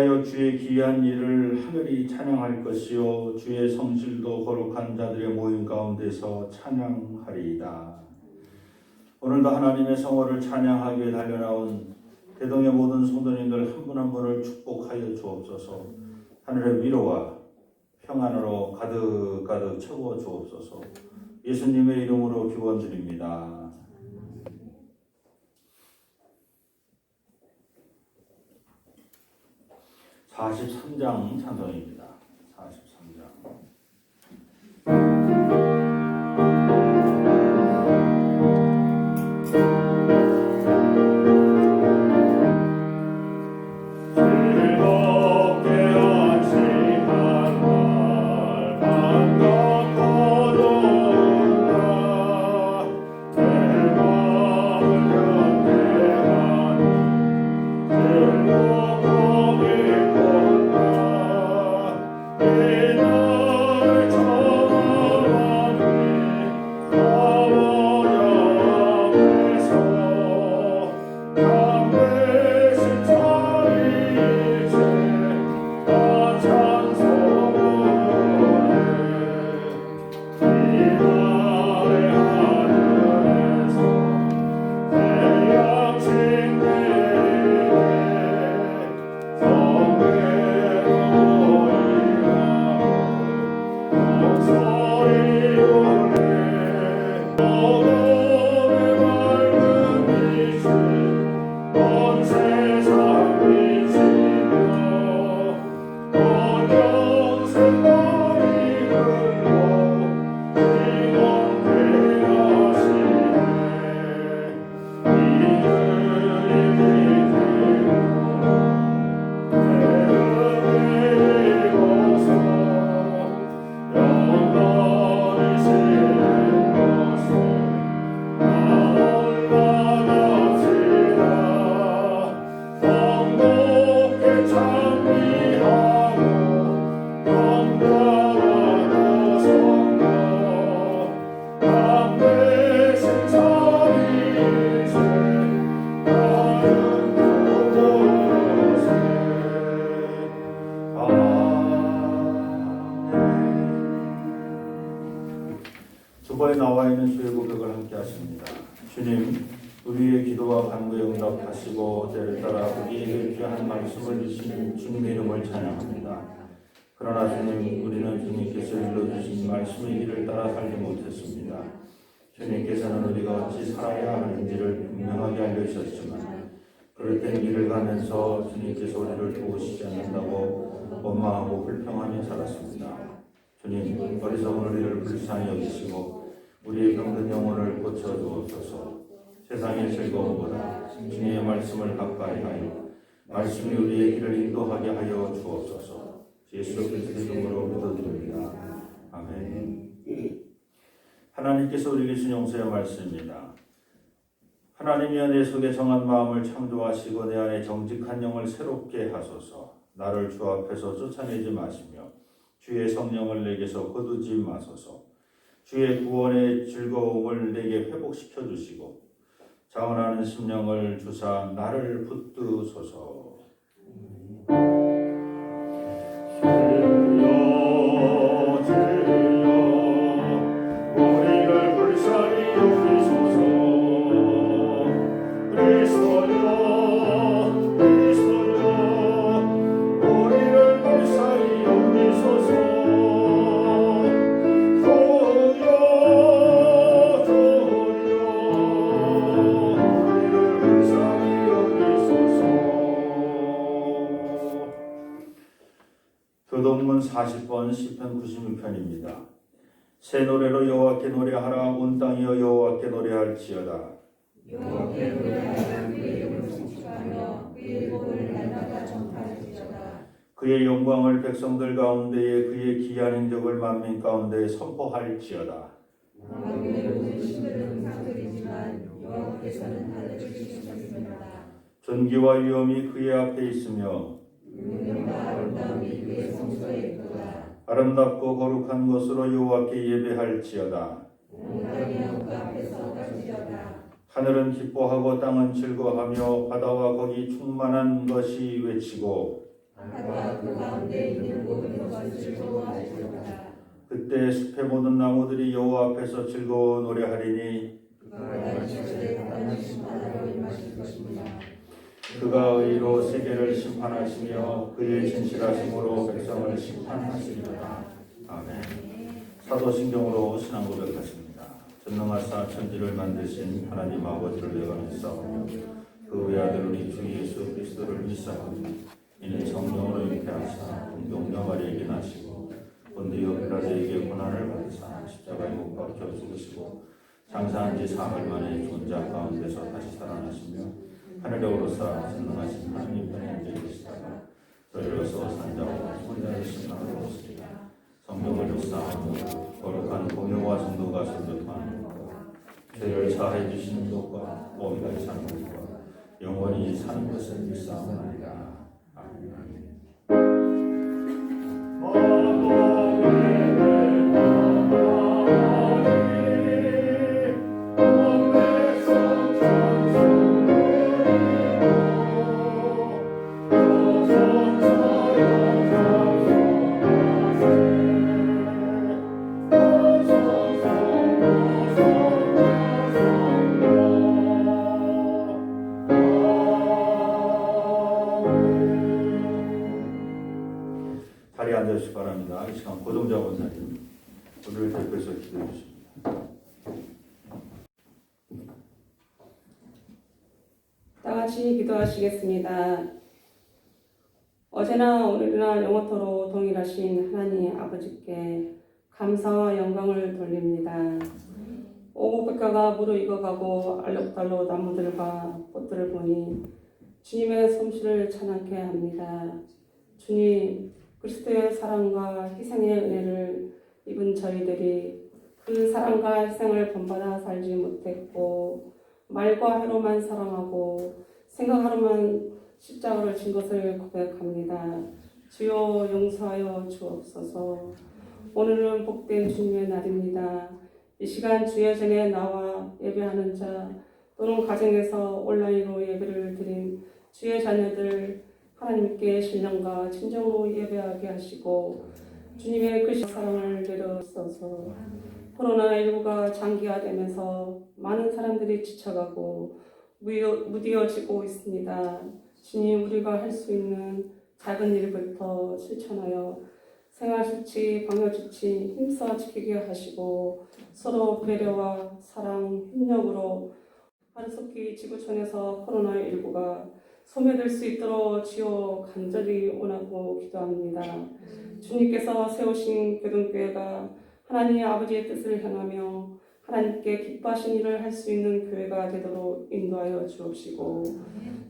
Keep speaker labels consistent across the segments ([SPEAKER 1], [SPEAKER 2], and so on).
[SPEAKER 1] 위하여 주의 귀한 일을 하늘이 찬양할 것이요 주의 성실도 거룩한 자들의 모임 가운데서 찬양하리이다. 오늘도 하나님의 성호를 찬양하기 위해 달려나온 대동의 모든 성도님들 한 분 한 분을 축복하여 주옵소서. 하늘의 위로와 평안으로 가득가득 채워 주옵소서. 예수님의 이름으로 기원드립니다. (43장) 찬송입니다. 43장. 주보에 나와 있는 주의 고백을 함께 하십니다. 주님, 우리의 기도와 간구에 응답하시고 때를 따라 우리에게 귀한 말씀을 주신 주님의 이름을 찬양합니다. 그러나 주님, 우리는 주님께서 일러주신 말씀의 길을 따라 살지 못했습니다. 주님께서는 우리가 어찌 살아야 하는지를 분명하게 알려주셨지만 그럴 땐 길을 가면서 주님께서 우리를 도우시지 않는다고 원망하고 불평하며 살았습니다. 주님, 어리석은 우리를 불쌍히 여기시고 우리의 병든 영혼을 고쳐주옵소서. 세상의 즐거움보다 주님의 말씀을 가까이 하여 말씀이 우리의 길을 인도하게 하여 주옵소서. 예수 그리스도의 이름으로 기도드립니다. 아멘. 하나님께서 우리에게 주신 용서의 말씀입니다. 하나님이여 내 속에 정한 마음을 창조하시고 내 안에 정직한 영을 새롭게 하소서. 나를 주 앞에서 쫓아내지 마시며 주의 성령을 내게서 거두지 마소서. 주의 구원의 즐거움을 내게 회복시켜 주시고 자원하는 심령을 주사 나를 붙드소서. 교동문 40번 시편 96편입니다. 새 노래로 여호와께 노래하라. 온 땅이여 여호와께 노래할지어다.
[SPEAKER 2] 여호와께 노래하라. 그의 이름을 송축하며 그의 복을 날마다 전파할지어다.
[SPEAKER 1] 그의 영광을 백성들 가운데에 그의 기이한 행적을 만민 가운데 선포할지어다.
[SPEAKER 2] 만민의 모든 신들은 상들이지만 여호와께서는 하늘을 지키셨습니다.
[SPEAKER 1] 존귀와 위엄이 그의 앞에 있으며
[SPEAKER 2] 능력과 아름다움이 그의 성소에 있도다.
[SPEAKER 1] 아름답고 거룩한 것으로 여호와께 예배할지어다.
[SPEAKER 2] 온 땅이 그 앞에서 떨지어다.
[SPEAKER 1] 하늘은 기뻐하고 땅은 즐거워하며 바다와 거기 충만한 것이 외치고
[SPEAKER 2] 하다 그 가운데 있는 모든 것을 좋아하시도다.
[SPEAKER 1] 그때 숲의 모든 나무들이 여호와 앞에서 즐거워 노래하리니
[SPEAKER 2] 그가 시절에 하나님 바다로 임하실 것입니다.
[SPEAKER 1] 그가 의로 세계를 심판하시며 그의 진실하심으로 백성을 심판하시리로다. 아멘. 사도신경으로 신앙 고백하십니다. 전능하사 천지를 만드신 하나님 아버지를 내가 믿사오며 그 외아들 우리 주 예수 그리스도를 믿사오며 이는 성령으로 잉태하사 동정녀 마리아에게 나시고 본디오 빌라도에게 고난을 받으사 십자가에 못 박혀 죽으시고 장사한 지 사흘 만에 죽은 자 가운데서 다시 살아나시며 하늘에 오르사 전능하신 하나님 편에 앉아 계시다가 저리로서 산자와 죽은 자를 심판하러 오시리라. 성령을 역사하며 거룩한 공효와 성도가 설교하는 것과 죄를 사해 주시는 것과 몸을 사는 것과 영원히 사는 것을 믿사옵나이다. 아멘. 자리에 앉아주시기 바랍니다. 이 시간 고정자 원사님 우리를 대표해서 기도해 주십니다.
[SPEAKER 3] 다 같이 기도하시겠습니다. 어제나 오늘이나 영원토록 동일하신 하나님 아버지께 감사와 영광을 돌립니다. 오곡백화가 무르익어가고 알록달록 나무들과 꽃들을 보니 주님의 솜씨를 찬양케 합니다. 주님, 그리스도의 사랑과 희생의 은혜를 입은 저희들이 그 사랑과 희생을 본받아 살지 못했고 말과 하루만 사랑하고 생각하루만 십자가를 진 것을 고백합니다. 주여 용서하여 주옵소서. 오늘은 복된 주님의 날입니다. 이 시간 주의 전에 나와 예배하는 자 또는 가정에서 온라인으로 예배를 드린 주의 자녀들 하나님께 신령과 진정으로 예배하게 하시고 주님의 그 사랑을 내려주소서. 코로나19가 장기화되면서 많은 사람들이 지쳐가고 무뎌지고 있습니다. 주님, 우리가 할 수 있는 작은 일부터 실천하여 생활수칙, 방역수칙 힘써 지키게 하시고 서로 배려와 사랑, 협력으로 하루속히 지구촌에서 코로나19가 소멸될 수 있도록 주여 간절히 원하고 기도합니다. 주님께서 세우신 교동교회가 하나님 아버지의 뜻을 향하며 하나님께 기뻐하신 일을 할 수 있는 교회가 되도록 인도하여 주옵시고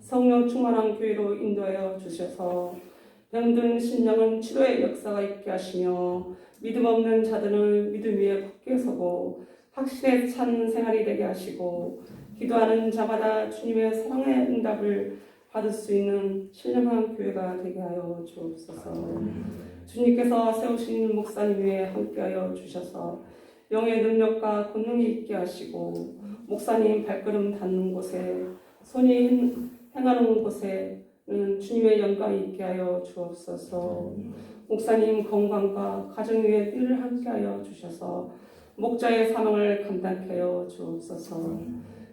[SPEAKER 3] 성령 충만한 교회로 인도하여 주셔서 병든 심령은 치료의 역사가 있게 하시며 믿음 없는 자들은 믿음 위에 굳게 서고 확신에 찬 생활이 되게 하시고 기도하는 자마다 주님의 사랑의 응답을 받을 수 있는 신령한 교회가 되게 하여 주옵소서. 주님께서 세우신 목사님 위에 함께하여 주셔서 영의 능력과 권능이 있게 하시고 목사님 발걸음 닿는 곳에 손이 행하는 곳에는 주님의 영광이 있게 하여 주옵소서. 목사님 건강과 가정 위에 늘 함께하여 주셔서 목자의 사명을 감당케 하여 주옵소서.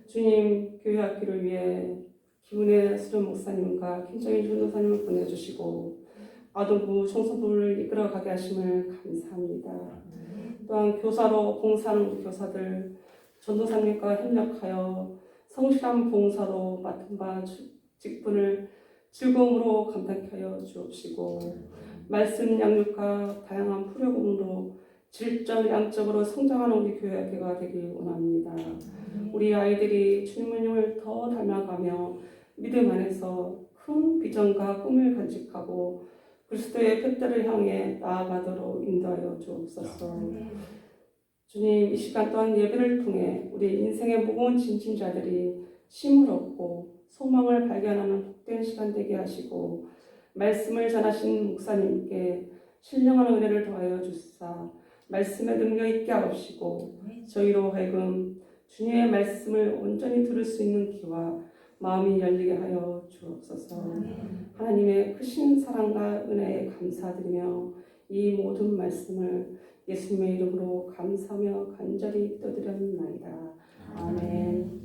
[SPEAKER 3] 주님, 교회 학기를 위해 기운의 수련 목사님과 김정희 전도사님을 보내주시고 아동부 청소부를 이끌어가게 하심을 감사합니다. 또한 교사로 봉사하는 우리 교사들 전도사님과 협력하여 성실한 봉사로 맡은 바 직분을 즐거움으로 감당케 하여 주옵시고 말씀 양육과 다양한 프로그램으로 질적 양적으로 성장하는 우리 교회가 되길 원합니다. 우리 아이들이 주님을 더 닮아가며 믿음 안에서 큰 비전과 꿈을 간직하고 그리스도의 표대를 향해 나아가도록 인도하여 주옵소서. 주님, 이 시간 또한 예배를 통해 우리 인생의 무거운 짐진 자들이 쉼을 얻고 소망을 발견하는 복된 시간 되게 하시고 말씀을 전하신 목사님께 신령한 은혜를 더하여 주시사 말씀의 능력 있게 하옵시고 저희로 하여금 주님의 말씀을 온전히 들을 수 있는 귀와 마음이 열리게 하여 주옵소서. 하나님의 크신 사랑과 은혜에 감사드리며 이 모든 말씀을 예수님의 이름으로 감사하며 간절히 기도드렸나이다. 아멘.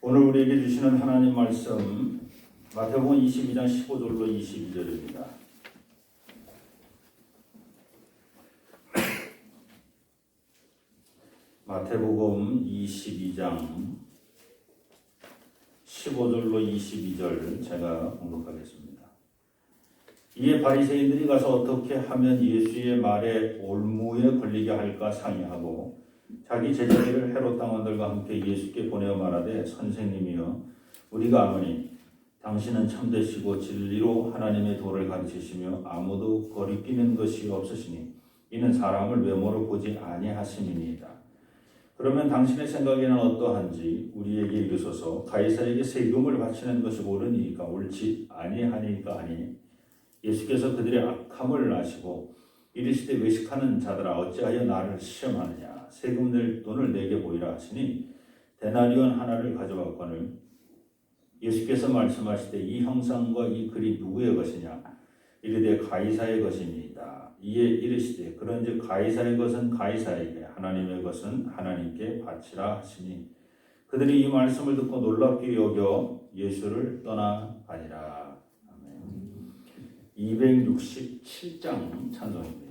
[SPEAKER 1] 오늘 우리에게 주시는 하나님 말씀 마태복음 22장 15절로 22절입니다. 마태복음 22장 15절로 22절 제가 공독하겠습니다. 이에 바리새인들이 가서 어떻게 하면 예수의 말에 올무에 걸리게 할까 상의하고 자기 제자들을 헤롯 당원들과 함께 예수께 보내어 말하되 선생님이여 우리가 아노니 당신은 참되시고 진리로 하나님의 도를 가르치시며 아무도 거리끼는 것이 없으시니 이는 사람을 외모로 보지 아니하심이니이다. 그러면 당신의 생각에는 어떠한지 우리에게 이르소서. 가이사에게 세금을 바치는 것이 옳으니까 옳지 아니하니까 아니. 예수께서 그들의 악함을 아시고 이르시되 외식하는 자들아 어찌하여 나를 시험하느냐. 세금 낼 돈을 내게 보이라 하시니 데나리온 하나를 가져왔거늘 예수께서 말씀하시되 이 형상과 이 글이 누구의 것이냐. 이르되 가이사의 것입니다. 이에 이르시되 그런즉 가이사의 것은 가이사에게 하나님의 것은 하나님께 바치라 하시니 그들이 이 말씀을 듣고 놀랍게 여겨 예수를 떠나가니라. 아멘. 267장 찬송입니다.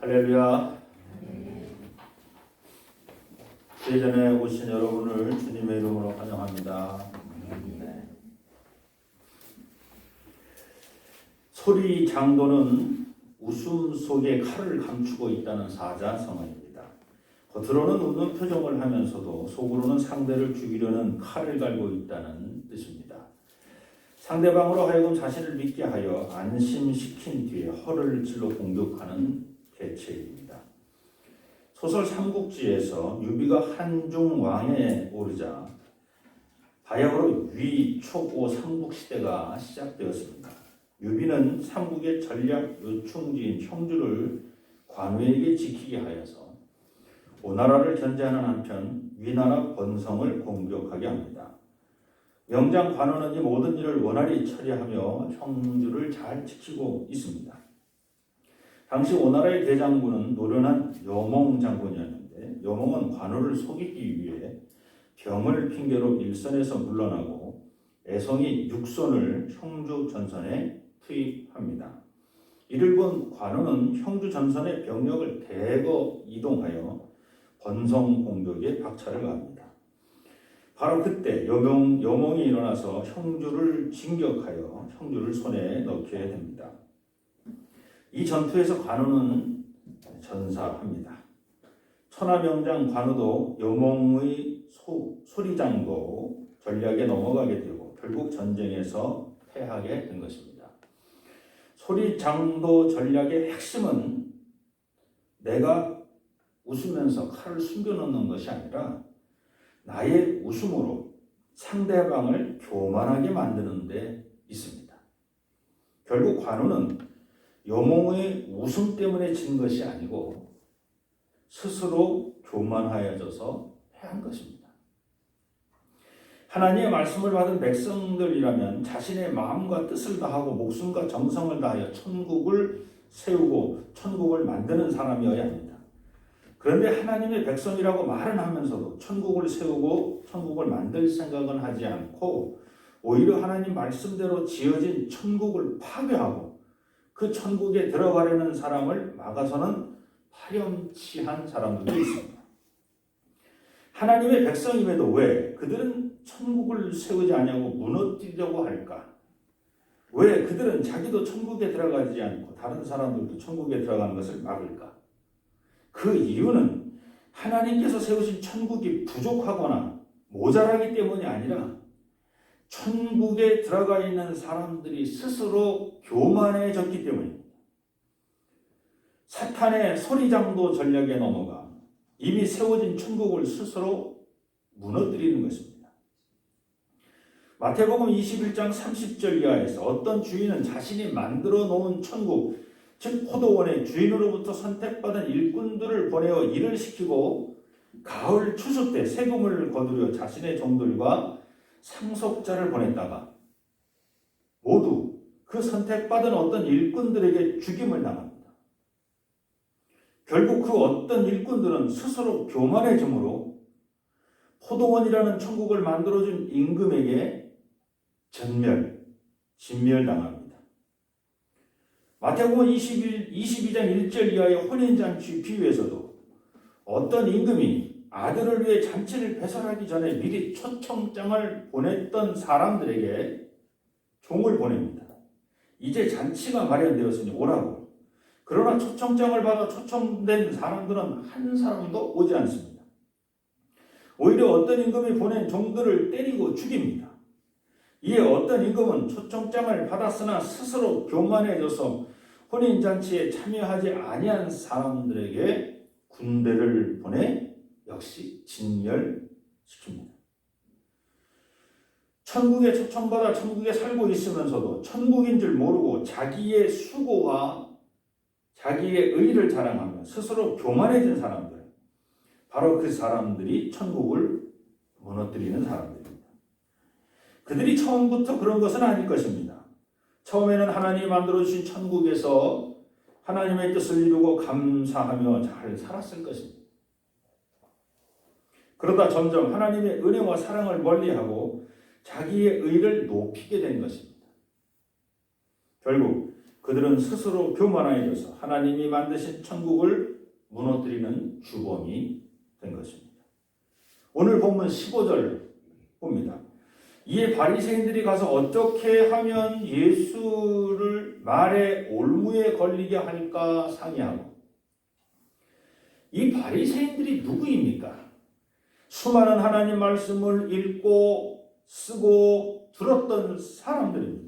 [SPEAKER 1] 할렐루야. 예전에 오신 여러분을 주님의 이름으로 환영합니다. 네. 소리 장도는 웃음 속에 칼을 감추고 있다는 사자성어입니다. 겉으로는 웃는 표정을 하면서도 속으로는 상대를 죽이려는 칼을 갈고 있다는 뜻입니다. 상대방으로 하여금 자신을 믿게 하여 안심시킨 뒤에 허를 찔러 공격하는 개체입니다. 소설 삼국지에서 유비가 한중 왕에 오르자 바야흐로 위, 초, 오 삼국시대가 시작되었습니다. 유비는 삼국의 전략 요충지인 청주를 관우에게 지키게 하여서 오나라를 견제하는 한편 위나라 번성을 공격하게 합니다. 명장 관우는 이 모든 일을 원활히 처리하며 청주를 잘 지키고 있습니다. 당시 오나라의 대장군은 노련한 여몽 장군이었는데 여몽은 관우를 속이기 위해 병을 핑계로 일선에서 물러나고 애송이 육손을 형주 전선에 투입합니다. 이를 본 관우는 형주 전선의 병력을 대거 이동하여 번성 공격에 박차를 가합니다. 바로 그때 여몽이 일어나서 형주를 진격하여 형주를 손에 넣게 됩니다. 이 전투에서 관우는 전사합니다. 천하명장 관우도 여몽의 소리장도 전략에 넘어가게 되고 결국 전쟁에서 패하게 된 것입니다. 소리장도 전략의 핵심은 내가 웃으면서 칼을 숨겨놓는 것이 아니라 나의 웃음으로 상대방을 교만하게 만드는 데 있습니다. 결국 관우는 여몽의 웃음 때문에 진 것이 아니고 스스로 교만하여져서 패한 것입니다. 하나님의 말씀을 받은 백성들이라면 자신의 마음과 뜻을 다하고 목숨과 정성을 다하여 천국을 세우고 천국을 만드는 사람이어야 합니다. 그런데 하나님의 백성이라고 말은 하면서도 천국을 세우고 천국을 만들 생각은 하지 않고 오히려 하나님 말씀대로 지어진 천국을 파괴하고 그 천국에 들어가려는 사람을 막아서는 파렴치한 사람들도 있습니다. 하나님의 백성임에도 왜 그들은 천국을 세우지 않냐고 무너뜨리려고 할까? 왜 그들은 자기도 천국에 들어가지 않고 다른 사람들도 천국에 들어가는 것을 막을까? 그 이유는 하나님께서 세우신 천국이 부족하거나 모자라기 때문이 아니라 천국에 들어가 있는 사람들이 스스로 교만해졌기 때문입니다. 사탄의 소리장도 전략에 넘어가 이미 세워진 천국을 스스로 무너뜨리는 것입니다. 마태복음 21장 30절 이하에서 어떤 주인은 자신이 만들어 놓은 천국, 즉 포도원의 주인으로부터 선택받은 일꾼들을 보내어 일을 시키고 가을 추수 때 세금을 거두려 자신의 종들과 상속자를 보냈다가 모두 그 선택받은 어떤 일꾼들에게 죽임을 당합니다. 결국 그 어떤 일꾼들은 스스로 교만해지므로 포도원이라는 천국을 만들어준 임금에게 진멸당합니다. 마태복음 22장 1절 이하의 혼인잔치 비유에서도 어떤 임금이 아들을 위해 잔치를 배설하기 전에 미리 초청장을 보냈던 사람들에게 종을 보냅니다. 이제 잔치가 마련되었으니 오라고. 그러나 초청장을 받아 초청된 사람들은 한 사람도 오지 않습니다. 오히려 어떤 임금이 보낸 종들을 때리고 죽입니다. 이에 어떤 임금은 초청장을 받았으나 스스로 교만해져서 혼인잔치에 참여하지 아니한 사람들에게 군대를 보내 역시 진멸시킵니다. 천국에 초청받아 천국에 살고 있으면서도 천국인 줄 모르고 자기의 수고와 자기의 의를 자랑하며 스스로 교만해진 사람들, 바로 그 사람들이 천국을 무너뜨리는 사람들입니다. 그들이 처음부터 그런 것은 아닐 것입니다. 처음에는 하나님이 만들어주신 천국에서 하나님의 뜻을 이루고 감사하며 잘 살았을 것입니다. 그러다 점점 하나님의 은혜와 사랑을 멀리하고 자기의 의를 높이게 된 것입니다. 결국 그들은 스스로 교만해져서 하나님이 만드신 천국을 무너뜨리는 주범이 된 것입니다. 오늘 본문 15절 봅니다. 이에 바리새인들이 가서 어떻게 하면 예수를 말에 올무에 걸리게 할까 상의하고. 이 바리새인들이 누구입니까? 수많은 하나님 말씀을 읽고 쓰고 들었던 사람들입니다.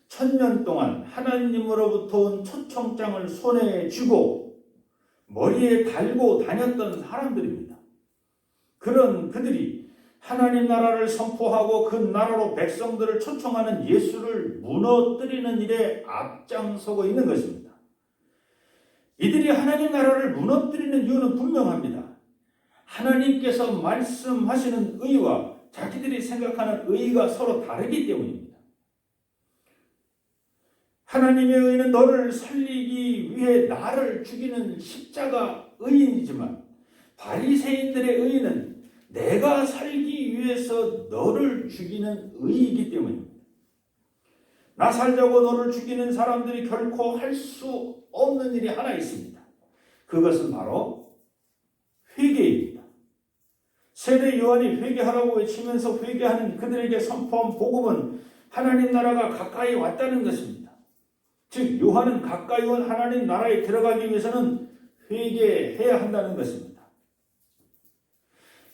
[SPEAKER 1] 1000년 동안 하나님으로부터 온 초청장을 손에 쥐고 머리에 달고 다녔던 사람들입니다. 그런 그들이 하나님 나라를 선포하고 그 나라로 백성들을 초청하는 예수를 무너뜨리는 일에 앞장서고 있는 것입니다. 이들이 하나님 나라를 무너뜨리는 이유는 분명합니다. 하나님께서 말씀하시는 의와 자기들이 생각하는 의가 서로 다르기 때문입니다. 하나님의 의는 너를 살리기 위해 나를 죽이는 십자가 의이지만 바리새인들의 의는 내가 살기 위해서 너를 죽이는 의이기 때문입니다. 나 살자고 너를 죽이는 사람들이 결코 할 수 없는 일이 하나 있습니다. 그것은 바로 회개입니다. 세례 요한이 회개하라고 외치면서 회개하는 그들에게 선포한 복음은 하나님 나라가 가까이 왔다는 것입니다. 즉 요한은 가까이 온 하나님 나라에 들어가기 위해서는 회개해야 한다는 것입니다.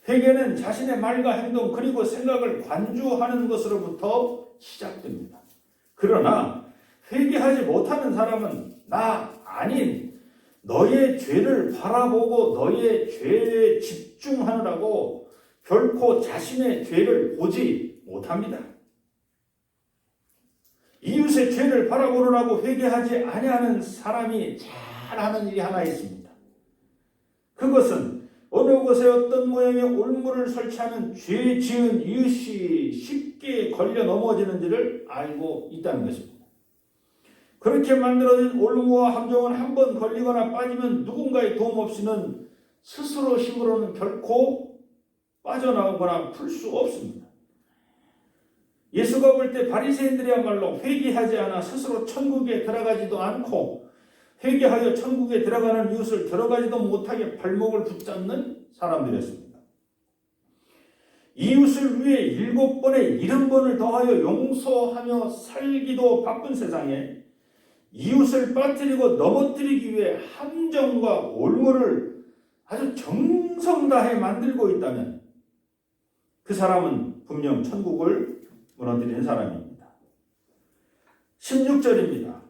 [SPEAKER 1] 회개는 자신의 말과 행동 그리고 생각을 관주하는 것으로부터 시작됩니다. 그러나 회개하지 못하는 사람은 나 아닌 너의 죄를 바라보고 너의 죄에 집중하느라고 결코 자신의 죄를 보지 못합니다. 이웃의 죄를 바라보느라고 회개하지 아니하는 사람이 잘하는 일이 하나 있습니다. 그것은 어느 곳에 어떤 모양의 올무를 설치하면 죄 지은 이웃이 쉽게 걸려 넘어지는지를 알고 있다는 것입니다. 그렇게 만들어진 올무와 함정은 한번 걸리거나 빠지면 누군가의 도움 없이는 스스로 힘으로는 결코 빠져나오거나 풀 수 없습니다. 예수가 볼 때 바리새인들이야말로 회개하지 않아 스스로 천국에 들어가지도 않고 회개하여 천국에 들어가는 이웃을 들어가지도 못하게 발목을 붙잡는 사람들이었습니다. 이웃을 위해 7번에 70번을 더하여 용서하며 살기도 바쁜 세상에 이웃을 빠뜨리고 넘어뜨리기 위해 함정과 올무를 아주 정성 다해 만들고 있다면 그 사람은 분명 천국을 무너뜨리는 사람입니다. 16절입니다.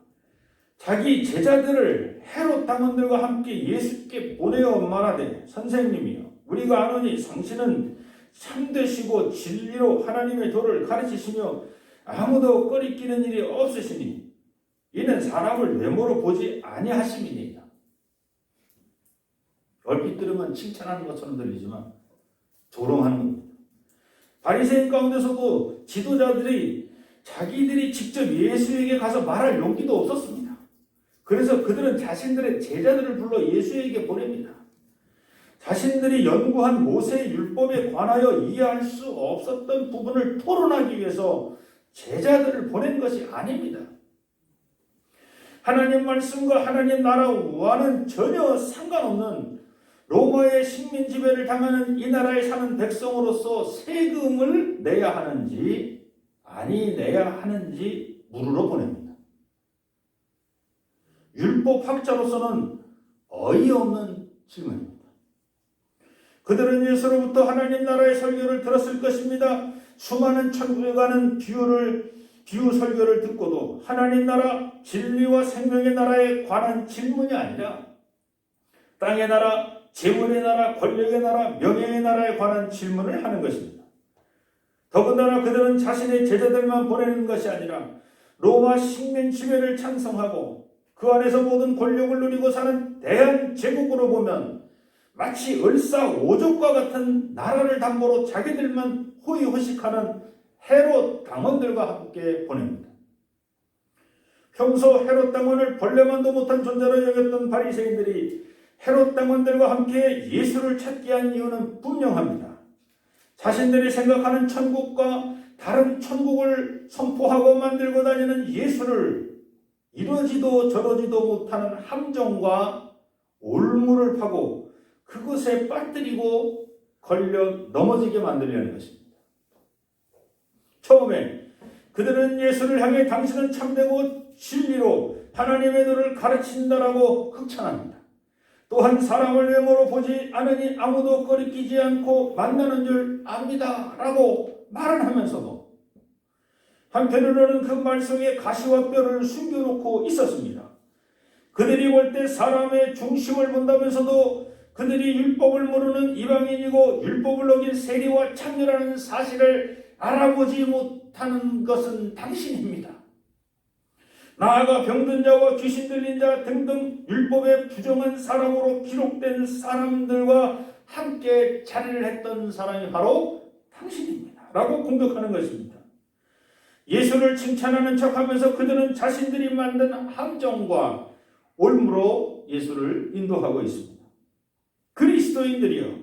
[SPEAKER 1] 자기 제자들을 헤롯 당원들과 함께 예수께 보내어 말하되 선생님이여 우리가 아노니 당신은 참되시고 진리로 하나님의 도를 가르치시며 아무도 꺼리끼는 일이 없으시니 이는 사람을 외모로 보지 아니하심이니이다. 얼핏 들으면 칭찬하는 것처럼 들리지만 조롱하는 겁니다. 바리새인 가운데서도 지도자들이 자기들이 직접 예수에게 가서 말할 용기도 없었습니다. 그래서 그들은 자신들의 제자들을 불러 예수에게 보냅니다. 자신들이 연구한 모세의 율법에 관하여 이해할 수 없었던 부분을 토론하기 위해서 제자들을 보낸 것이 아닙니다. 하나님 말씀과 하나님 나라와는 전혀 상관없는 로마의 식민 지배를 당하는 이 나라에 사는 백성으로서 세금을 내야 하는지 아니 내야 하는지 물으러 보냅니다. 율법학자로서는 어이없는 질문입니다. 그들은 예수로부터 하나님 나라의 설교를 들었을 것입니다. 수많은 천국에 가는 비유 설교를 듣고도 하나님 나라, 진리와 생명의 나라에 관한 질문이 아니라 땅의 나라, 재물의 나라, 권력의 나라, 명예의 나라에 관한 질문을 하는 것입니다. 더군다나 그들은 자신의 제자들만 보내는 것이 아니라 로마 식민 지배를 찬성하고 그 안에서 모든 권력을 누리고 사는 대한제국으로 보면 마치 을사오족과 같은 나라를 담보로 자기들만 호의호식하는 헤롯 당원들과 함께 보냅니다. 평소 헤롯 당원을 벌레만도 못한 존재로 여겼던 바리새인들이 헤롯 당원들과 함께 예수를 찾게 한 이유는 분명합니다. 자신들이 생각하는 천국과 다른 천국을 선포하고 만들고 다니는 예수를 이러지도 저러지도 못하는 함정과 올무를 파고 그것에 빠뜨리고 걸려 넘어지게 만들려는 것입니다. 처음에 그들은 예수를 향해 당신은 참되고 진리로 하나님의 도를 가르친다라고 흑찬합니다. 또한 사람을 외모로 보지 않으니 아무도 거리끼지 않고 만나는 줄 압니다 라고 말을 하면서도 한편으로는 그 말 속에 가시와 뼈를 숨겨놓고 있었습니다. 그들이 볼 때 사람의 중심을 본다면서도 그들이 율법을 모르는 이방인이고 율법을 어긴 세리와 창녀라는 사실을 알아보지 못하는 것은 당신입니다. 나아가 병든 자와 귀신 들린 자 등등 율법에 부정한 사람으로 기록된 사람들과 함께 자리를 했던 사람이 바로 당신입니다 라고 공격하는 것입니다. 예수를 칭찬하는 척하면서 그들은 자신들이 만든 함정과 올무로 예수를 인도하고 있습니다. 그리스도인들이여,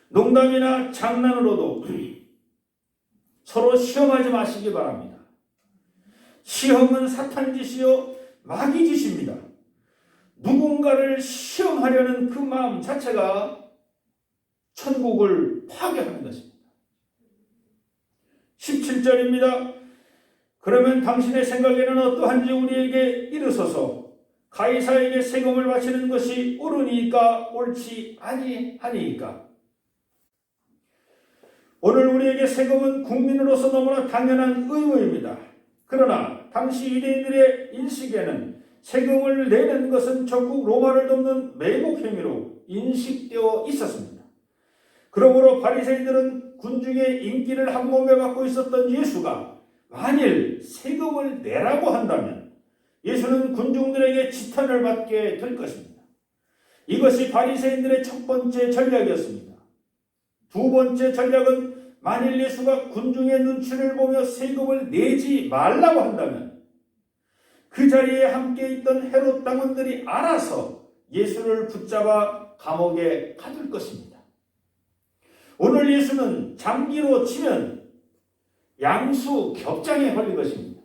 [SPEAKER 1] 농담이나 장난으로도 서로 시험하지 마시기 바랍니다. 시험은 사탄 짓이요 마귀 짓입니다. 누군가를 시험하려는 그 마음 자체가 천국을 파괴하는 것입니다. 17절입니다. 그러면 당신의 생각에는 어떠한지 우리에게 이르소서. 가이사에게 세금을 바치는 것이 옳으니까 옳지 아니하니까. 오늘 우리에게 세금은 국민으로서 너무나 당연한 의무입니다. 그러나 당시 유대인들의 인식에는 세금을 내는 것은 적국 로마를 돕는 매복 행위로 인식되어 있었습니다. 그러므로 바리새인들은 군중의 인기를 한 몸에 갖고 있었던 예수가 만일 세금을 내라고 한다면 예수는 군중들에게 지탄을 받게 될 것입니다. 이것이 바리새인들의 첫 번째 전략이었습니다. 두 번째 전략은 만일 예수가 군중의 눈치를 보며 세금을 내지 말라고 한다면 그 자리에 함께 있던 헤롯 당원들이 알아서 예수를 붙잡아 감옥에 가둘 것입니다. 오늘 예수는 장기로 치면 양수 겹장에 걸릴 것입니다.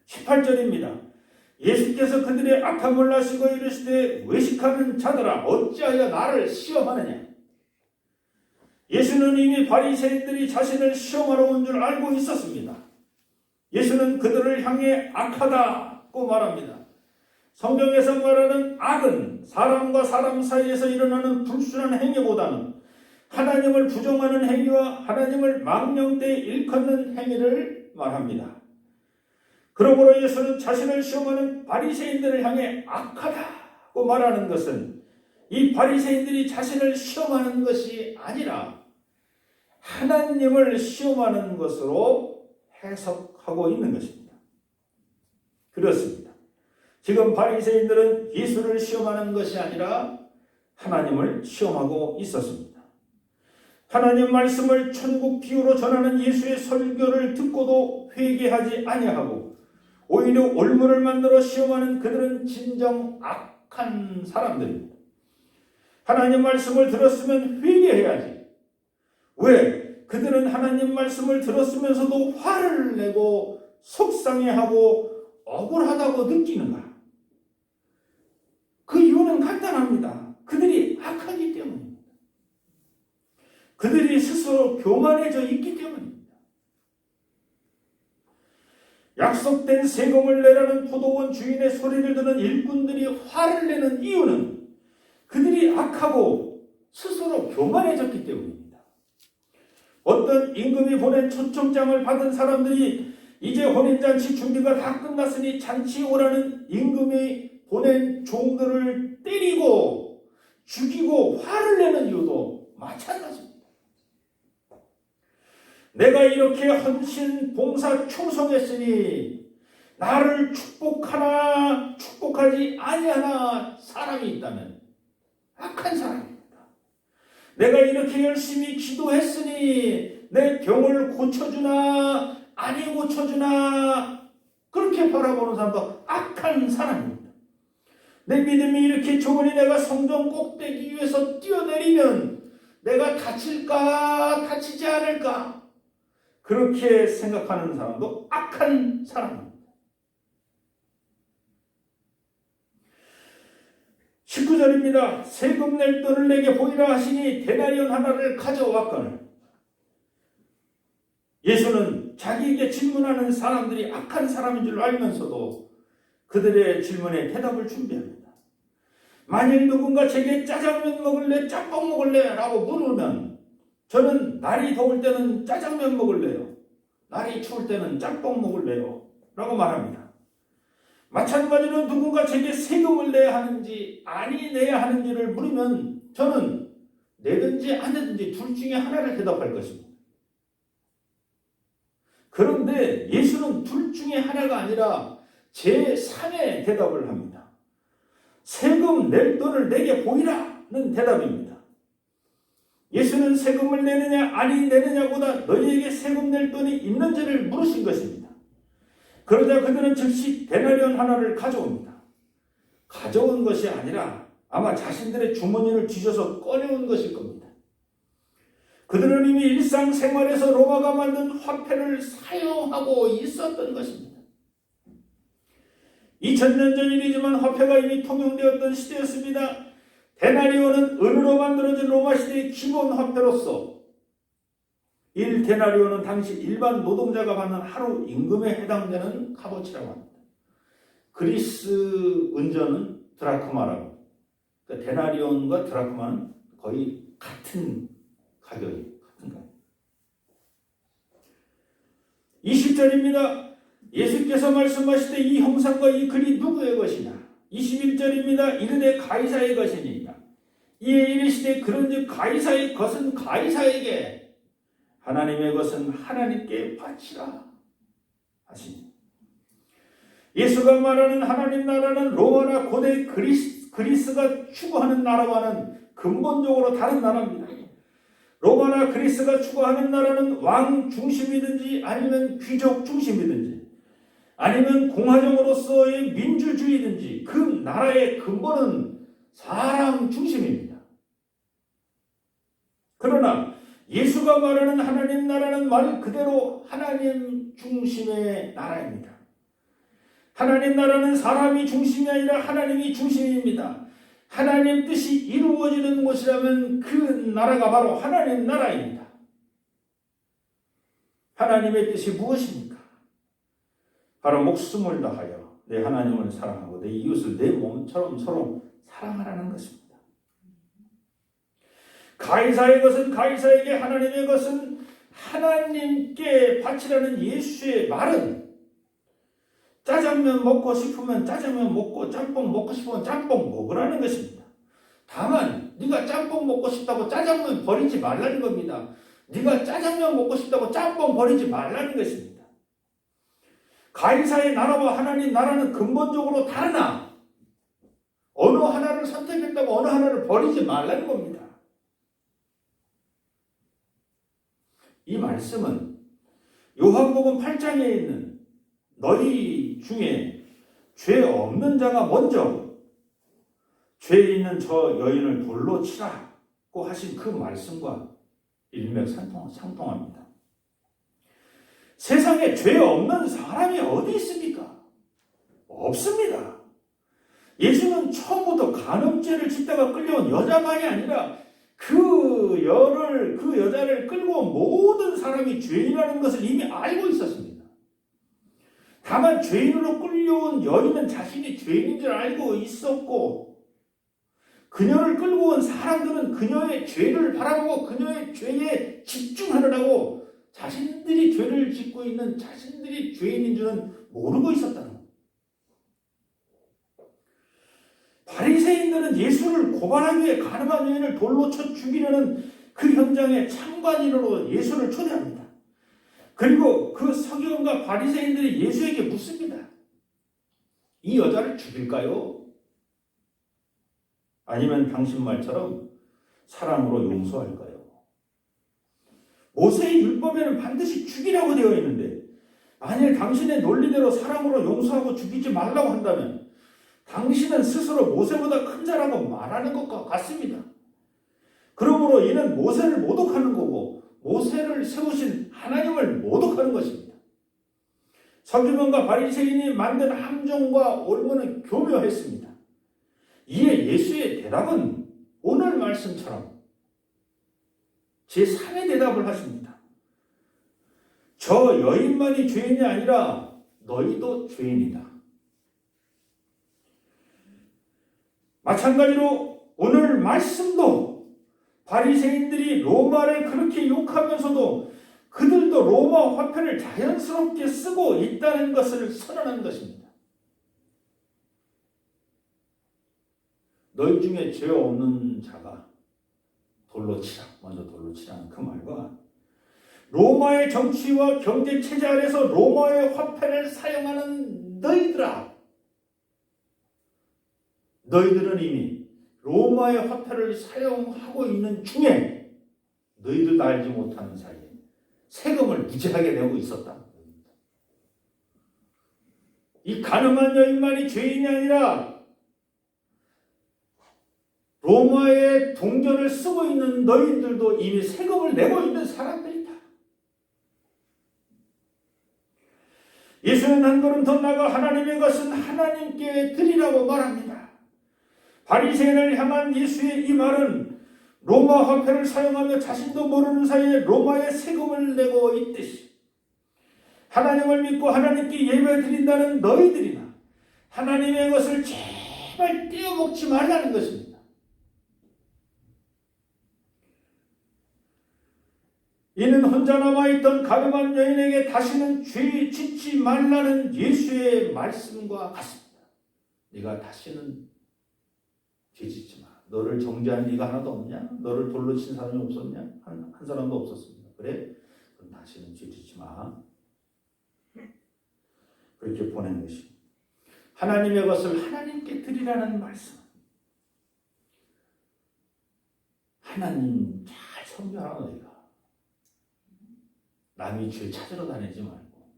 [SPEAKER 1] 18절입니다. 예수께서 그들의 악함을 아시고 이르시되 외식하는 자들아 어찌하여 나를 시험하느냐. 예수는 이미 바리새인들이 자신을 시험하러 온 줄 알고 있었습니다. 예수는 그들을 향해 악하다고 말합니다. 성경에서 말하는 악은 사람과 사람 사이에서 일어나는 불순한 행위보다는 하나님을 부정하는 행위와 하나님을 망령되이 일컫는 행위를 말합니다. 그러므로 예수는 자신을 시험하는 바리새인들을 향해 악하다고 말하는 것은 이 바리새인들이 자신을 시험하는 것이 아니라 하나님을 시험하는 것으로 해석하고 있는 것입니다. 그렇습니다. 지금 바리새인들은 예수를 시험하는 것이 아니라 하나님을 시험하고 있었습니다. 하나님 말씀을 천국 비유로 전하는 예수의 설교를 듣고도 회개하지 아니하고 오히려 올무를 만들어 시험하는 그들은 진정 악한 사람들입니다. 하나님 말씀을 들었으면 회개해야지. 왜? 그들은 하나님 말씀을 들었으면서도 화를 내고 속상해하고 억울하다고 느끼는가? 그 이유는 간단합니다. 그들이 악하기 때문입니다. 그들이 스스로 교만해져 있기 때문입니다. 약속된 세금을 내라는 포도원 주인의 소리를 듣는 일꾼들이 화를 내는 이유는 그들이 악하고 스스로 교만해졌기 때문입니다. 어떤 임금이 보낸 초청장을 받은 사람들이 이제 혼인잔치 준비가 다 끝났으니 잔치에 오라는 임금이 보낸 종들을 때리고 죽이고 화를 내는 이유도 마찬가지입니다. 내가 이렇게 헌신, 봉사, 충성했으니 나를 축복하나 축복하지 아니하나 사람이 있다면 악한 사람입니다. 내가 이렇게 열심히 기도했으니 내 병을 고쳐주나 아니 고쳐주나 그렇게 바라보는 사람도 악한 사람입니다. 내 믿음이 이렇게 좋으니 내가 성전 꼭대기 위에서 뛰어내리면 내가 다칠까 다치지 않을까 그렇게 생각하는 사람도 악한 사람입니다. 19절입니다. 세금 낼 돈을 내게 보이라 하시니 데나리온 하나를 가져왔거늘. 예수는 자기에게 질문하는 사람들이 악한 사람인 줄 알면서도 그들의 질문에 대답을 준비합니다. 만일 누군가 제게 짜장면 먹을래, 짬뽕 먹을래? 라고 물으면 저는 날이 더울 때는 짜장면 먹을래요, 날이 추울 때는 짬뽕 먹을래요? 라고 말합니다. 마찬가지로 누군가 제게 세금을 내야 하는지 아니 내야 하는지를 물으면 저는 내든지 안 내든지 둘 중에 하나를 대답할 것입니다. 그런데 예수는 둘 중에 하나가 아니라 제3의 대답을 합니다. 세금 낼 돈을 내게 보이라는 대답입니다. 예수는 세금을 내느냐 아니 내느냐보다 너희에게 세금 낼 돈이 있는지를 물으신 것입니다. 그러자 그들은 즉시 데나리온 하나를 가져옵니다. 가져온 것이 아니라 아마 자신들의 주머니를 뒤져서 꺼내온 것일 겁니다. 그들은 이미 일상생활에서 로마가 만든 화폐를 사용하고 있었던 것입니다. 2000년 전 일이지만 화폐가 이미 통용되었던 시대였습니다. 데나리온은 은으로 만들어진 로마 시대의 기본 화폐로서 1데나리온은 당시 일반 노동자가 받는 하루 임금에 해당되는 값어치라고 합니다. 그리스 은전은 드라크마라고. 그러니까 데나리온과 드라크마는 거의 같은 가격이에요. 같은 가격. 20절입니다. 예수께서 말씀하시되 이 형상과 이 글이 누구의 것이냐? 21절입니다. 이르되 가이사의 것이니이다. 이에 이르시되 그런즉 가이사의 것은 가이사에게, 하나님의 것은 하나님께 바치라 하시니. 예수가 말하는 하나님 나라는 로마나 고대 그리스가 추구하는 나라와는 근본적으로 다른 나라입니다. 로마나 그리스가 추구하는 나라는 왕 중심이든지 아니면 귀족 중심이든지 아니면 공화정으로서의 민주주의든지 그 나라의 근본은 사람 중심입니다. 그러나 예수가 말하는 하나님 나라는 말 그대로 하나님 중심의 나라입니다. 하나님 나라는 사람이 중심이 아니라 하나님이 중심입니다. 하나님 뜻이 이루어지는 곳이라면 그 나라가 바로 하나님 나라입니다. 하나님의 뜻이 무엇입니까? 바로 목숨을 다하여 내 하나님을 사랑하고 내 이웃을 내 몸처럼 서로 사랑하라는 것입니다. 가이사의 것은 가이사에게, 하나님의 것은 하나님께 바치라는 예수의 말은 짜장면 먹고 싶으면 짜장면 먹고 짬뽕 먹고 싶으면 짬뽕 먹으라는 것입니다. 다만 네가 짬뽕 먹고 싶다고 짜장면 버리지 말라는 겁니다. 네가 짜장면 먹고 싶다고 짬뽕 버리지 말라는 것입니다. 가이사의 나라와 하나님 나라는 근본적으로 다르나 어느 하나를 선택했다고 어느 하나를 버리지 말라는 겁니다. 이 말씀은 요한복음 8장에 있는 너희 중에 죄 없는 자가 먼저 죄 있는 저 여인을 돌로 치라고 하신 그 말씀과 일맥상통합니다. 세상에 죄 없는 사람이 어디 있습니까? 없습니다. 예수는 처음부터 간음죄를 짓다가 끌려온 여자만이 아니라 그 여자를 끌고 온 모든 사람이 죄인이라는 것을 이미 알고 있었습니다. 다만 죄인으로 끌려온 여인은 자신이 죄인인 줄 알고 있었고, 그녀를 끌고 온 사람들은 그녀의 죄를 바라보고 그녀의 죄에 집중하느라고 자신들이 죄를 짓고 있는 자신들이 죄인인 줄은 모르고 있었다는 겁니다. 바리새인들은 예수를 고발하기 위해 가늠한 여인을 돌로 쳐 죽이려는 그 현장에 참관인으로 예수를 초대합니다. 그리고 그 서기관과 바리새인들이 예수에게 묻습니다. 이 여자를 죽일까요? 아니면 당신 말처럼 사랑으로 용서할까요? 모세의 율법에는 반드시 죽이라고 되어 있는데 만일 당신의 논리대로 사랑으로 용서하고 죽이지 말라고 한다면 당신은 스스로 모세보다 큰 자라고 말하는 것과 같습니다. 그러므로 이는 모세를 모독하는 거고 모세를 세우신 하나님을 모독하는 것입니다. 서기관과 바리새인이 만든 함정과 올무는 교묘했습니다. 이에 예수의 대답은 오늘 말씀처럼 제3의 대답을 하십니다. 저 여인만이 죄인이 아니라 너희도 죄인이다. 마찬가지로 오늘 말씀도 바리새인들이 로마를 그렇게 욕하면서도 그들도 로마 화폐를 자연스럽게 쓰고 있다는 것을 선언한 것입니다. 너희 중에 죄 없는 자가 돌로 치라. 먼저 돌로 치라는 그 말과 로마의 정치와 경제 체제 아래서 로마의 화폐를 사용하는 너희들아, 너희들은 이미 로마의 화폐를 사용하고 있는 중에 너희들도 알지 못하는 사이에 세금을 무지하게 내고 있었다. 이 가늠한 여인만이 죄인이 아니라 로마의 동전을 쓰고 있는 너희들도 이미 세금을 내고 있는 사람들이다. 예수는 한 걸음 더 나아가 하나님의 것은 하나님께 드리라고 말합니다. 바리새인을 향한 예수의 이 말은 로마 화폐를 사용하며 자신도 모르는 사이에 로마의 세금을 내고 있듯이 하나님을 믿고 하나님께 예배드린다는 너희들이나 하나님의 것을 제발 떼어먹지 말라는 것입니다. 이는 혼자 남아있던 가늠한 여인에게 다시는 죄 짓지 말라는 예수의 말씀과 같습니다. 네가 다시는 죄 짓지 마. 너를 정죄한 네가 하나도 없냐? 너를 돌로 친 사람이 없었냐? 한 사람도 없었습니다. 그래? 그럼 다시는 죄 짓지 마. 그렇게 보낸 것이 하나님의 것을 하나님께 드리라는 말씀. 하나님 잘 섬겨라 너희가. 남이 죄 찾으러 다니지 말고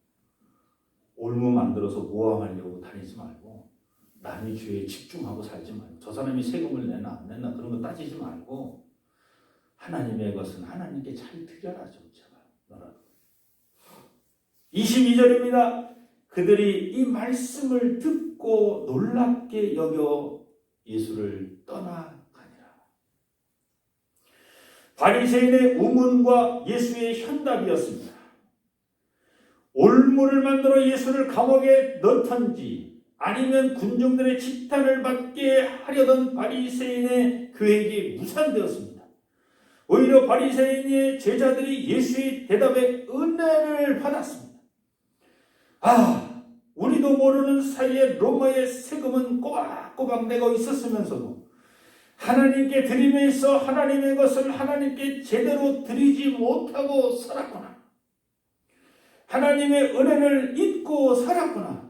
[SPEAKER 1] 올무 만들어서 모함하려고 다니지 말고 남이 죄에 집중하고 살지 말고 저 사람이 세금을 내나 안 내나 그런 거 따지지 말고 하나님의 것은 하나님께 잘 드려라 좀 제발 너라도. 22절입니다. 그들이 이 말씀을 듣고 놀랍게 여겨 예수를 떠나가니라. 바리새인의 우문과 예수의 현답이었습니다. 올무를 만들어 예수를 감옥에 넣던지 아니면 군중들의 지탄을 받게 하려던 바리새인의 계획이 무산되었습니다. 오히려 바리새인의 제자들이 예수의 대답에 은혜를 받았습니다. 우리도 모르는 사이에 로마의 세금은 꼬박꼬박 내고 있었으면서도 하나님께 드림에 있어 하나님의 것을 하나님께 제대로 드리지 못하고 살았구나. 하나님의 은혜를 잊고 살았구나.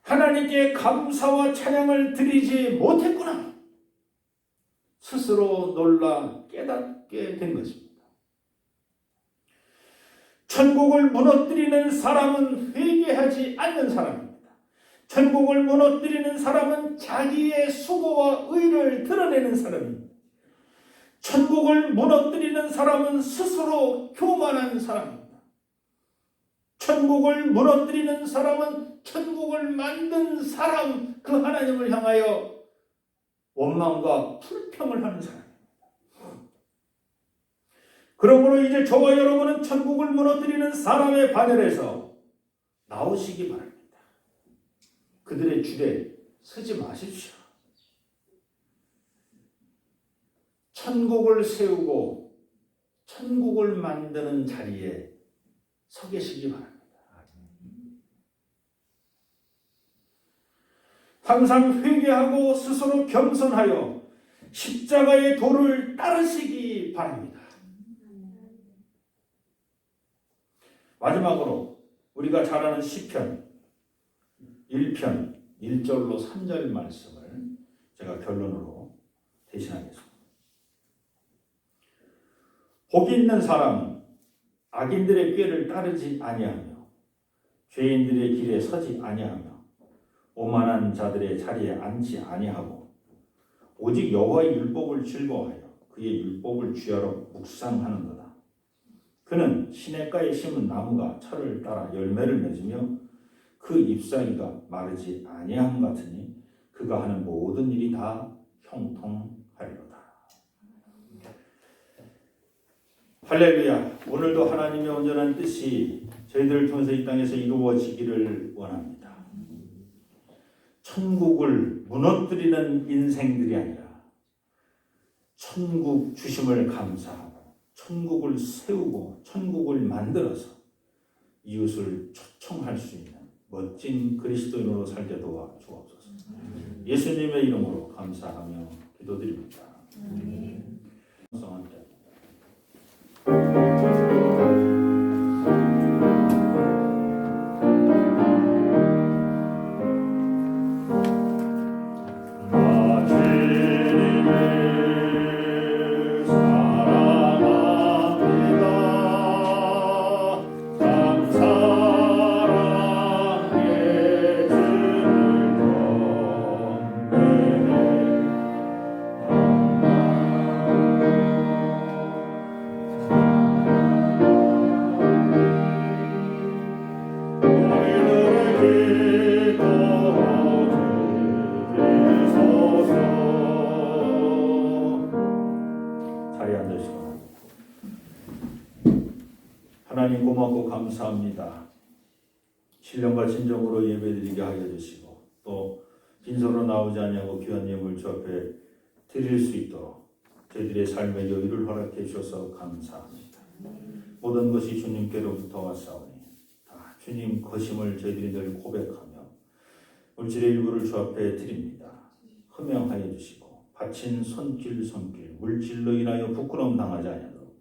[SPEAKER 1] 하나님께 감사와 찬양을 드리지 못했구나. 스스로 놀라 깨닫게 된 것입니다. 천국을 무너뜨리는 사람은 회개하지 않는 사람입니다. 천국을 무너뜨리는 사람은 자기의 수고와 의를 드러내는 사람입니다. 천국을 무너뜨리는 사람은 스스로 교만한 사람입니다. 천국을 무너뜨리는 사람은 천국을 만든 사람, 그 하나님을 향하여 원망과 불평을 하는 사람입니다. 그러므로 이제 저와 여러분은 천국을 무너뜨리는 사람의 반열에서 나오시기 바랍니다. 그들의 줄에 서지 마십시오. 천국을 세우고 천국을 만드는 자리에 서 계시기 바랍니다. 항상 회개하고 스스로 겸손하여 십자가의 도를 따르시기 바랍니다. 마지막으로 우리가 잘 아는 시편 1편 1절로 3절 말씀을 제가 결론으로 대신하겠습니다. 복이 있는 사람은 악인들의 꾀를 따르지 아니하며 죄인들의 길에 서지 아니하며 오만한 자들의 자리에 앉지 아니하고 오직 여호와의 율법을 즐거워하여 그의 율법을 주야로 묵상하는도다. 그는 시냇가에 심은 나무가 철을 따라 열매를 맺으며 그 잎사귀가 마르지 아니함 같으니 그가 하는 모든 일이 다 형통하리로다. 할렐루야. 오늘도 하나님의 온전한 뜻이 저희들을 통해서 이 땅에서 이루어지기를 원합니다. 천국을 무너뜨리는 인생들이 아니라 천국 주심을 감사하고 천국을 세우고 천국을 만들어서 이웃을 초청할 수 있는 멋진 그리스도인으로 살게 도와 주옵소서. 예수님의 이름으로 감사하며 기도드립니다. 함께. 하나님 고맙고 감사합니다. 신령과 진정으로 예배드리게 하여 주시고 또 빈손으로 나오지 아니하고 귀한 예물 주 앞에 드릴 수 있도록 저희들의 삶의 여유를 허락해 주셔서 감사합니다. 모든 것이 주님께로부터 왔사오니 다 주님 것임을 저희들이 늘 고백하며 물질의 일부를 주 앞에 드립니다. 허명하여 주시고 바친 손길 물질로 인하여 부끄러움 당하지 아니하도록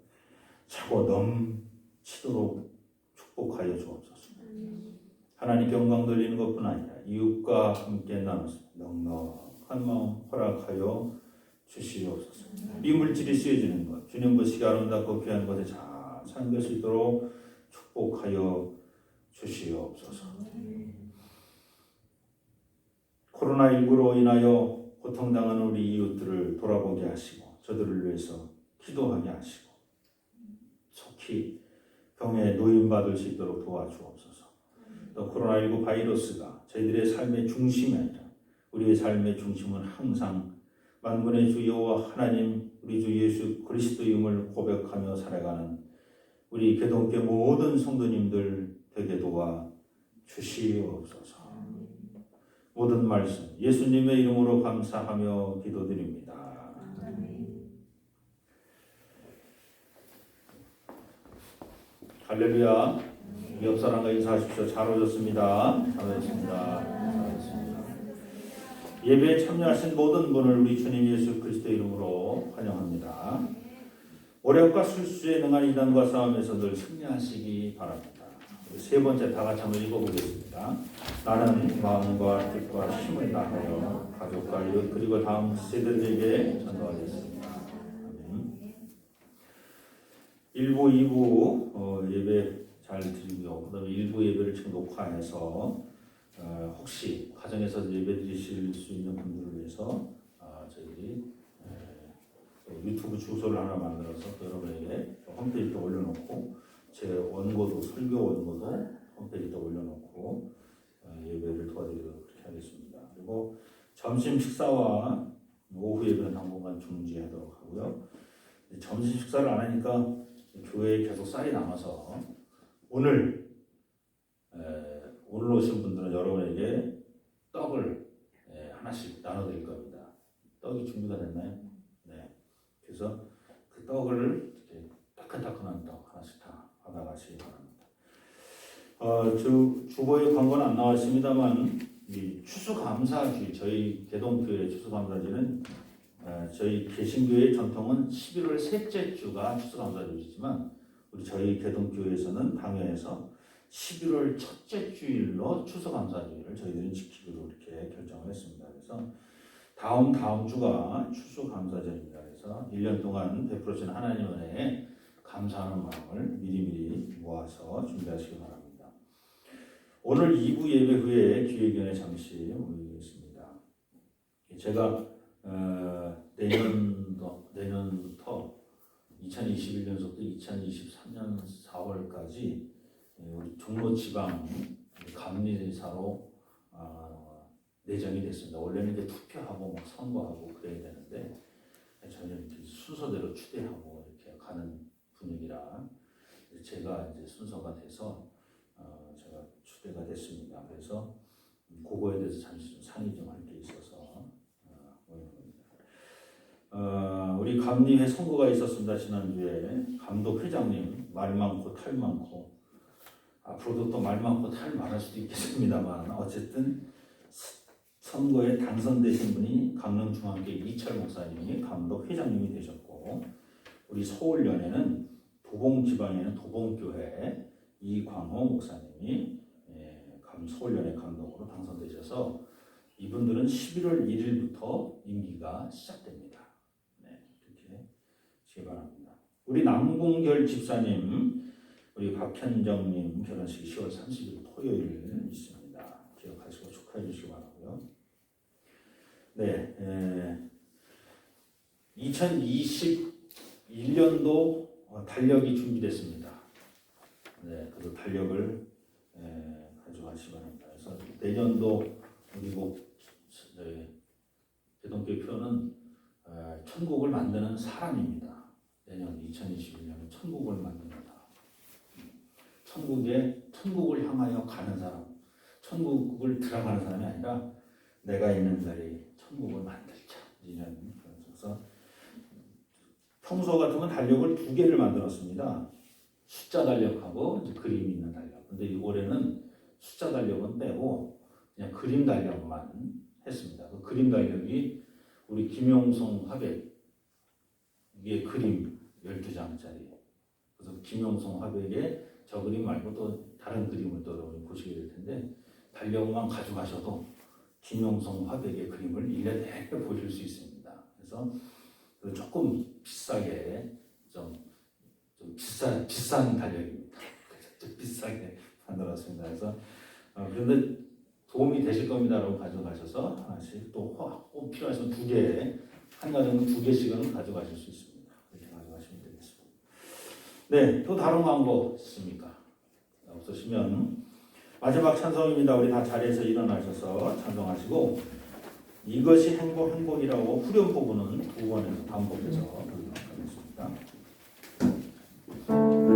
[SPEAKER 1] 차고 넘치도록 축복하여 주옵소서. 하나님께 영광 돌리는 것뿐 아니라 이웃과 함께 나눠서 넉넉한 마음 허락하여 주시옵소서. 미물질이 쓰여지는 것 주님 보시기 아름답고 귀한 것에 잘 사는 것이 있도록 축복하여 주시옵소서. 코로나19로 인하여 고통당하는 우리 이웃들을 돌아보게 하시고 저들을 위해서 기도하게 하시고 속히 병에 노인받을 수 있도록 도와주옵소서. 또 코로나19 바이러스가 저희들의 삶의 중심이 아니라 우리의 삶의 중심은 항상 만군의 주 여호와 하나님 우리 주 예수 그리스도임을 고백하며 살아가는 우리 개동교회 모든 성도님들 되게 도와 주시옵소서. 모든 말씀 예수님의 이름으로 감사하며 기도드립니다. 할렐루야. 옆 사람과 인사하십시오. 잘 오셨습니다. 예배에 참여하신 모든 분을 우리 주님 예수 그리스도 이름으로 환영합니다. 오력과 술수에 능한 이단과 싸움에서 늘 승리하시기 바랍니다. 세 번째 다 같이 한번 읽어보겠습니다. 나는 마음과 뜻과 힘을 다하여 가족과 이웃 그리고 다음 세대들에게 전도하겠습니다. 아멘. 1부, 2부 예배 잘 드리고요. 그 다음에 1부 예배를 지금 녹화해서 혹시 가정에서 예배 드리실 수 있는 분들을 위해서 저희들이 유튜브 주소를 하나 만들어서 여러분에게 홈페이지에 올려놓고 제 원고도 설교 원고도 홈페이지에 올려놓고 예배를 도와드리도록 그렇게 하겠습니다. 그리고 점심 식사와 오후 예배는 당분간 중지하도록 하고요. 점심 식사를 안 하니까 교회에 계속 쌀이 남아서 오늘 오신 분들은 여러분에게 떡을 하나씩 나눠드릴 겁니다. 떡이 준비가 됐나요? 네. 그래서 그 떡을 이렇게 따끈따끈한 떡 하나씩 다 받아가시기 바랍니다. 주보에 광고는 안 나왔습니다만 이 추수감사주의 저희 개동교회 추수감사주는 저희 개신교회의 전통은 11월 셋째 주가 추수감사주이지만 우리 저희 개동교회에서는 당회에서 11월 첫째 주일로 추수감사주의를 저희들은 지키기로 이렇게 결정을 했습니다. 그래서 다음 주가 추수감사절입니다. 그래서 1년 동안 베풀어주신 하나님 은혜에 감사하는 마음을 미리미리 모아서 준비하시기 바랍니다. 오늘 2부 예배 후에 기회견에 잠시 모이겠습니다. 제가 내년부터 2021년부터 2023년 4월까지 우리 종로 지방 감리사로 내정이 됐습니다. 원래는 이제 투표하고 막 선거하고 그래야 되는데 저는 이렇게 순서대로 추대하고 이렇게 가는 분위기라 제가 이제 순서가 돼서 제가 추대가 됐습니다. 그래서 그거에 대해서 잠시 좀 상의 좀 할 게 있어서 우리 감리회 선거가 있었습니다. 지난주에 감독 회장님 말 많고 탈 많고 앞으로도 또 말 많고 탈 많을 수도 있겠습니다만 어쨌든 선거에 당선되신 분이 강릉중앙교회 이철 목사님이 감독 회장님이 되셨고 우리 서울연에는 도봉지방에는 도봉교회 이광호 목사님이 서울연의 감독으로 당선되셔서 이분들은 11월 1일부터 임기가 시작됩니다. 네, 이렇게 하시기 바랍니다. 우리 남궁결 집사님, 우리 박현정님 결혼식이 10월 30일 토요일 있습니다. 기억하시고 축하해 주시기 바라고요. 네, 2021년도 달력이 준비됐습니다. 네, 그 달력을 가져가시기 바랍니다. 그래서 내년도 우리 대동교회 표는 천국을 만드는 사람입니다. 내년 2021년은 천국을 만든다. 천국을 향하여 가는 사람, 천국을 들어가는 사람이 아니라 내가 있는 자리 천국을 만들자. 그래서 평소 같으면 달력을 2개를 만들었습니다. 숫자 달력하고 이제 그림이 있는 달력. 근데 올해는 숫자 달력은 빼고 그냥 그림 달력만 했습니다. 그 그림 달력이 우리 김용성 화백 이게 그림 12장짜리. 그래서 김용성 화백의 저 그림 말고 또 다른 그림을 또 여러분이 보시게 될 텐데 달력만 가져가셔도 김용성 화백의 그림을 1년 내내 보실 수 있습니다. 그래서 조금 비싸게 좀 비싼 달력입니다. 좀 비싸게 만들었습니다. 그래서 그런데 도움이 되실 겁니다. 라고 가져가셔서 하나씩 또 꼭 필요하시면 2개, 한 가정은 2개씩은 가져가실 수 있습니다. 이렇게 가져가시면 되겠습니다. 네, 또 다른 광고 있습니까? 없으시면 마지막 찬송입니다. 우리 다 자리에서 일어나셔서 찬송하시고 이것이 행복이라고 후렴 부분은 2번에서 반복해서 부르도록 하겠습니다.
[SPEAKER 2] 항상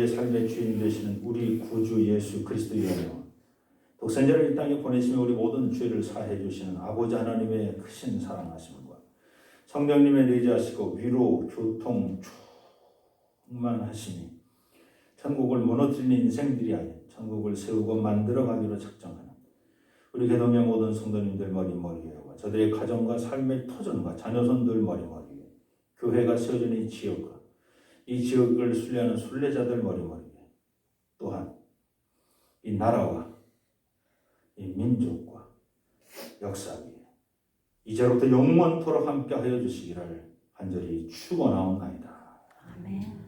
[SPEAKER 1] 우리의 삶의 주인 되시는 우리 구주 예수 그리스도의 은혜와 독생자를 이 땅에 보내시며 우리 모든 죄를 사해 주시는 아버지 하나님의 크신 사랑하심과 성령님의 내재하시고 위로 교통 충만하심이 천국을 무너뜨리는 인생들이 아닌 천국을 세우고 만들어가기로 작정하는 우리 개동의 모든 성도님들 머리머리에와 저들의 가정과 삶의 터전과 자녀손들 머리머리에 교회가 세워지는 이 지역과 이 지역을 순례하는 순례자들 머리머리에 또한 이 나라와 이 민족과 역사 위에 이제로부터 영원토록 함께하여 주시기를 간절히 축원하옵나이다.
[SPEAKER 2] 아멘.